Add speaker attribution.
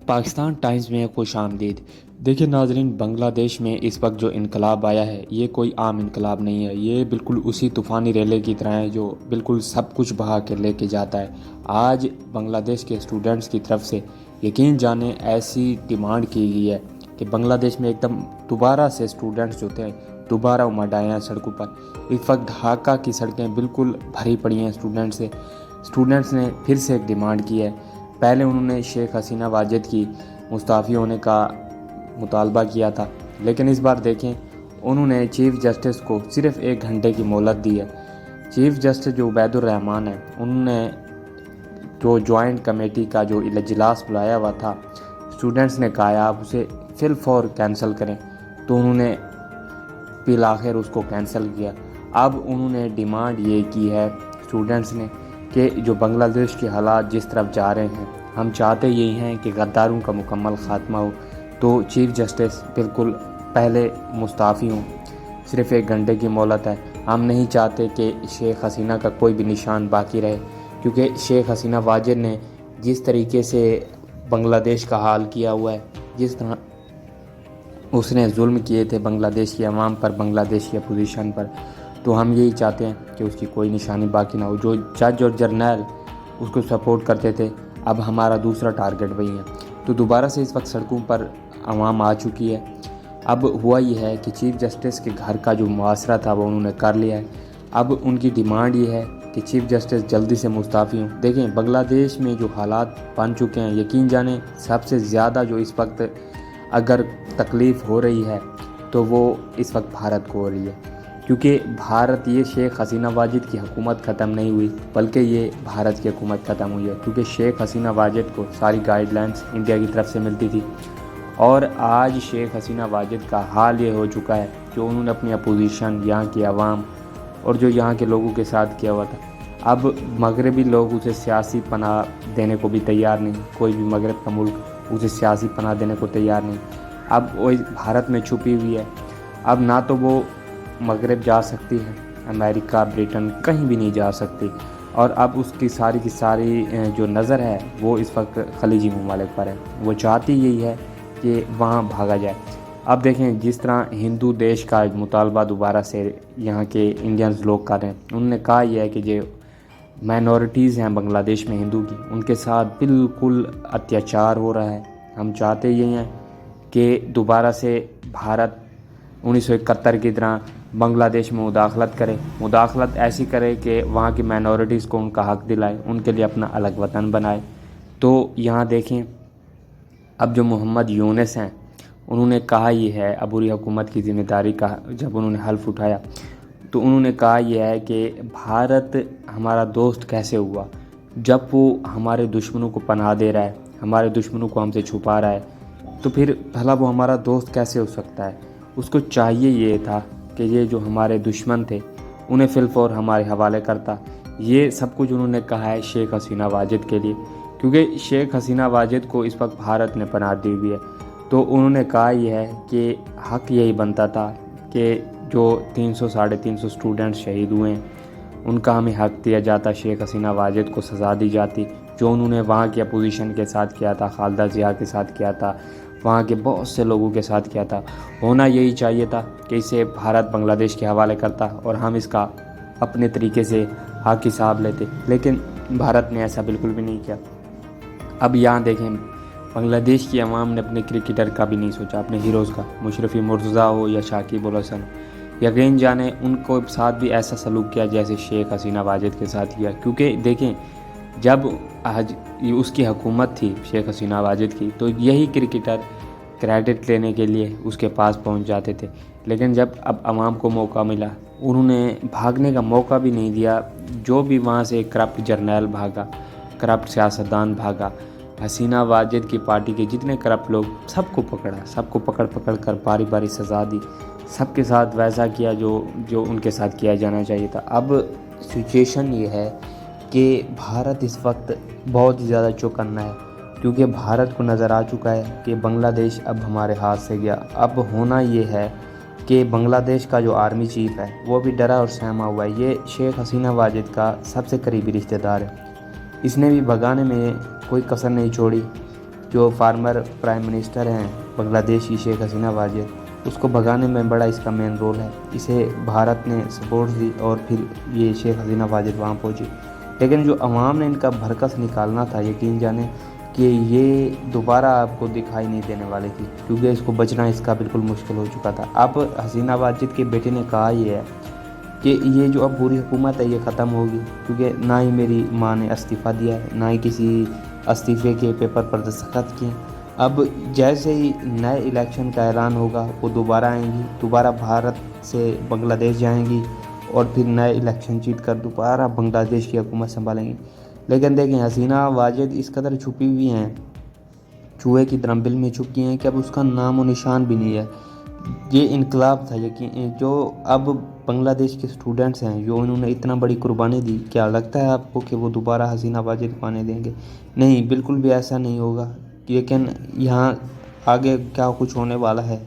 Speaker 1: Pakistan Times میں خوش آمدید۔ دیکھیں ناظرین، بنگلہ دیش میں اس وقت جو انقلاب آیا ہے یہ کوئی عام انقلاب نہیں ہے، یہ بالکل اسی طوفانی ریلے کی طرح ہے جو بالکل سب کچھ بہا کے لے کے جاتا ہے۔ آج بنگلہ دیش کے اسٹوڈنٹس کی طرف سے یقین جانیں ایسی ڈیمانڈ کی گئی ہے کہ بنگلہ دیش میں ایک دم دوبارہ سے اسٹوڈنٹس جو تھے دوبارہ امڑ آئے ہیں سڑکوں پر۔ اس وقت ڈھاکہ کی سڑکیں بالکل بھری پڑی ہیں اسٹوڈنٹس نے پھر سے ایک ڈیمانڈ کی ہے۔ پہلے انہوں نے شیخ حسینہ واجد کی مستعفی ہونے کا مطالبہ کیا تھا، لیکن اس بار دیکھیں انہوں نے چیف جسٹس کو صرف 1 گھنٹے کی مہلت دی ہے۔ چیف جسٹس جو عبید الرحمان ہیں انہوں نے جو جوائنٹ کمیٹی کا جو اجلاس بلایا ہوا تھا، اسٹوڈنٹس نے کہا آپ اسے فی الفور کینسل کریں، تو انہوں نے بالآخر اس کو کینسل کیا۔ اب انہوں نے ڈیمانڈ یہ کی ہے اسٹوڈنٹس نے کہ جو بنگلہ دیش کے حالات جس طرف جا رہے ہیں، ہم چاہتے یہی ہیں کہ غداروں کا مکمل خاتمہ ہو، تو چیف جسٹس بالکل پہلے مستعفی ہوں۔ صرف 1 گھنٹے کی مہلت ہے۔ ہم نہیں چاہتے کہ شیخ حسینہ کا کوئی بھی نشان باقی رہے، کیونکہ شیخ حسینہ واجد نے جس طریقے سے بنگلہ دیش کا حال کیا ہوا ہے، جس طرح اس نے ظلم کیے تھے بنگلہ دیش کی عوام پر، بنگلہ دیش کی اپوزیشن پر، تو ہم یہی چاہتے ہیں کہ اس کی کوئی نشانی باقی نہ ہو۔ جو جج اور جرنیل اس کو سپورٹ کرتے تھے، اب ہمارا دوسرا ٹارگٹ وہی ہے۔ تو دوبارہ سے اس وقت سڑکوں پر عوام آ چکی ہے۔ اب ہوا یہ ہے کہ چیف جسٹس کے گھر کا جو محاصرہ تھا وہ انہوں نے کر لیا ہے۔ اب ان کی ڈیمانڈ یہ ہے کہ چیف جسٹس جلدی سے مستعفی ہوں۔ دیکھیں بنگلہ دیش میں جو حالات بن چکے ہیں، یقین جانیں سب سے زیادہ جو اس وقت اگر تکلیف ہو رہی ہے تو وہ اس وقت بھارت کو ہو رہی ہے، کیونکہ بھارت یہ شیخ حسینہ واجد کی حکومت ختم نہیں ہوئی بلکہ یہ بھارت کی حکومت ختم ہوئی ہے، کیونکہ شیخ حسینہ واجد کو ساری گائیڈ لائنز انڈیا کی طرف سے ملتی تھی، اور آج شیخ حسینہ واجد کا حال یہ ہو چکا ہے جو انہوں نے اپنی اپوزیشن، یہاں کی عوام اور جو یہاں کے لوگوں کے ساتھ کیا ہوا تھا، اب مغربی لوگ اسے سیاسی پناہ دینے کو بھی تیار نہیں، کوئی بھی مغرب کا ملک اسے سیاسی پناہ دینے کو تیار نہیں۔ اب وہ بھارت میں چھپی ہوئی ہے، اب نہ تو وہ مغرب جا سکتی ہے، امریکہ، برٹن کہیں بھی نہیں جا سکتی، اور اب اس کی ساری جو نظر ہے وہ اس وقت خلیجی ممالک پر ہے۔ وہ چاہتی یہی ہے کہ وہاں بھاگا جائے۔ اب دیکھیں جس طرح ہندو دیش کا مطالبہ دوبارہ سے یہاں کے انڈینز لوگ کر رہے ہیں، انہوں نے کہا یہ ہے کہ جو مائنورٹیز ہیں بنگلہ دیش میں ہندو کی، ان کے ساتھ بالکل اتیاچار ہو رہا ہے۔ ہم چاہتے یہی ہیں کہ دوبارہ سے بھارت 1971 کی طرح بنگلہ دیش میں مداخلت ایسی کرے کہ وہاں کی مائنورٹیز کو ان کا حق دلائے، ان کے لیے اپنا الگ وطن بنائے۔ تو یہاں دیکھیں اب جو محمد یونس ہیں انہوں نے کہا یہ ہے عبوری حکومت کی ذمہ داری کا، جب انہوں نے حلف اٹھایا تو انہوں نے کہا یہ ہے کہ بھارت ہمارا دوست کیسے ہوا جب وہ ہمارے دشمنوں کو پناہ دے رہا ہے، ہمارے دشمنوں کو ہم سے چھپا رہا ہے، تو پھر بھلا وہ ہمارا دوست کیسے ہو سکتا ہے۔ اس کو چاہیے یہ تھا کہ یہ جو ہمارے دشمن تھے انہیں فی الفور ہمارے حوالے کرتا۔ یہ سب کچھ انہوں نے کہا ہے شیخ حسینہ واجد کے لیے، کیونکہ شیخ حسینہ واجد کو اس وقت بھارت نے پناہ دی ہوئی ہے، تو انہوں نے کہا یہ ہے کہ حق یہی بنتا تھا کہ جو 300-350 اسٹوڈنٹس شہید ہوئے ہیں ان کا ہمیں حق دیا جاتا، شیخ حسینہ واجد کو سزا دی جاتی، جو انہوں نے وہاں کی اپوزیشن کے ساتھ کیا تھا، خالدہ ضیاء کے ساتھ کیا تھا، وہاں کے بہت سے لوگوں کے ساتھ کیا تھا۔ ہونا یہی چاہیے تھا کہ اسے بھارت بنگلہ دیش کے حوالے کرتا اور ہم اس کا اپنے طریقے سے حق حساب لیتے، لیکن بھارت نے ایسا بالکل بھی نہیں کیا۔ اب یہاں دیکھیں بنگلہ دیش کی عوام نے اپنے کرکٹر کا بھی نہیں سوچا، اپنے ہیروز کا، مشرفی مرتضیٰ ہو یا شاکب الحسن، یقین جانیں ان کو ساتھ بھی ایسا سلوک کیا جیسے شیخ حسینہ واجد کے ساتھ کیا، کیونکہ دیکھیں جب اس کی حکومت تھی شیخ حسینہ واجد کی تو یہی کرکٹر کریڈٹ لینے کے لیے اس کے پاس پہنچ جاتے تھے، لیکن جب اب عوام کو موقع ملا انہوں نے بھاگنے کا موقع بھی نہیں دیا۔ جو بھی وہاں سے کرپٹ جرنیل بھاگا، کرپٹ سیاستدان بھاگا، حسینہ واجد کی پارٹی کے جتنے کرپٹ لوگ سب کو پکڑا، سب کو پکڑ کر باری باری سزا دی، سب کے ساتھ ویسا کیا جو ان کے ساتھ کیا جانا چاہیے تھا۔ اب سچویشن یہ ہے کہ بھارت اس وقت بہت ہی زیادہ چوکنا ہے، کیونکہ بھارت کو نظر آ چکا ہے کہ بنگلہ دیش اب ہمارے ہاتھ سے گیا۔ اب ہونا یہ ہے کہ بنگلہ دیش کا جو آرمی چیف ہے وہ بھی ڈرا اور سہما ہوا ہے۔ یہ شیخ حسینہ واجد کا سب سے قریبی رشتہ دار ہے، اس نے بھی بھگانے میں کوئی کسر نہیں چھوڑی۔ جو فارمر پرائم منسٹر ہیں بنگلہ دیش کی شیخ حسینہ واجد، اس کو بھگانے میں بڑا اس کا مین رول ہے۔ اسے بھارت نے سپورٹ دی اور پھر یہ شیخ حسینہ واجد وہاں پہنچی، لیکن جو عوام نے ان کا بھرکس نکالنا تھا، یقین جانیں کہ یہ دوبارہ آپ کو دکھائی نہیں دینے والی تھی، کیونکہ اس کو بچنا اس کا بالکل مشکل ہو چکا تھا۔ اب حسینہ واجد کے بیٹے نے کہا یہ ہے کہ یہ جو اب پوری حکومت ہے یہ ختم ہوگی، کیونکہ نہ ہی میری ماں نے استعفیٰ دیا ہے، نہ ہی کسی استعفے کے پیپر پر دستخط کیے۔ اب جیسے ہی نئے الیکشن کا اعلان ہوگا وہ دوبارہ آئیں گی، دوبارہ بھارت سے بنگلہ دیش جائیں گی اور پھر نئے الیکشن جیت کر دوبارہ بنگلہ دیش کی حکومت سنبھالیں گی۔ لیکن دیکھیں حسینہ واجد اس قدر چھپی ہوئی ہیں، چوہے کی طرح بل میں چھپ گئی ہیں کہ اب اس کا نام و نشان بھی نہیں ہے۔ یہ انقلاب تھا یقین، جو اب بنگلہ دیش کے اسٹوڈنٹس ہیں جو انہوں نے اتنا بڑی قربانی دی، کیا لگتا ہے آپ کو کہ وہ دوبارہ حسینہ واجد کو آنے دیں گے؟ نہیں، بالکل بھی ایسا نہیں ہوگا۔ لیکن یہاں آگے کیا کچھ ہونے والا ہے